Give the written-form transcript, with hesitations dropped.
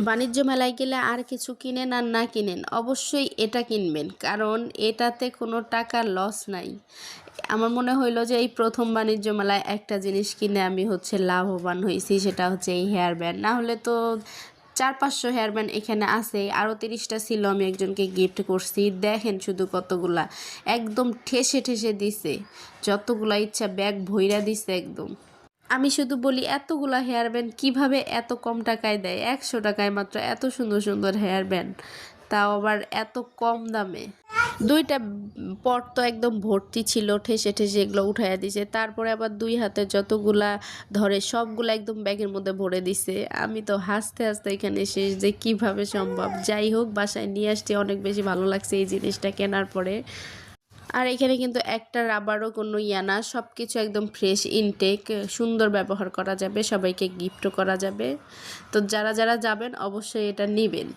বাণিজ্য মেলায় গেলে আর কিছু কিনেন আর না কিনেন অবশ্যই এটা কিনবেন, কারণ এটাতে কোনো টাকার লস নাই। আমার মনে হইলো যে এই প্রথম বাণিজ্য মেলায় একটা জিনিস কিনে আমি লাভবান হয়েছি, সেটা হচ্ছে এই হেয়ার ব্যান্ড। না হলে তো 400-500 হেয়ার ব্যান্ড এখানে আছে, আরও 30টা ছিল, আমি একজনকে গিফট করছি। দেখেন শুধু কতগুলা, একদম ঠেসে ঠেসে দিছে, যতগুলা ইচ্ছা ব্যাগ ভইরা দিছে একদম। আমি শুধু বলি এতগুলা হেয়ার ব্যান্ড কীভাবে এত কম টাকায় দেয়, 100 টাকায় মাত্র এত সুন্দর সুন্দর হেয়ার ব্যান্ড, তাও আবার এত কম দামে। দুইটা পট তো একদম ভর্তি ছিল, ঠেসে ঠেসে এগুলো উঠাইয়া দিছে। তারপরে আবার দুই হাতে যতগুলা ধরে সবগুলা একদম ব্যাগের মধ্যে ভরে দিছে। আমি তো হাসতে হাসতে এখানে শেষ, যে কিভাবে সম্ভব। যাই হোক, বাসায় নিয়ে আসতে অনেক বেশি ভালো লাগছে এই জিনিসটা কেনার পরে। আর এখানে কিন্তু একটা রাবারও কোনো না, সব কিছু একদম ফ্রেশ ইনটেক, সুন্দর ব্যবহার করা যাবে, সবাইকে গিফটও করা যাবে। তো যারা যারা যাবেন অবশ্যই এটা নেবেন।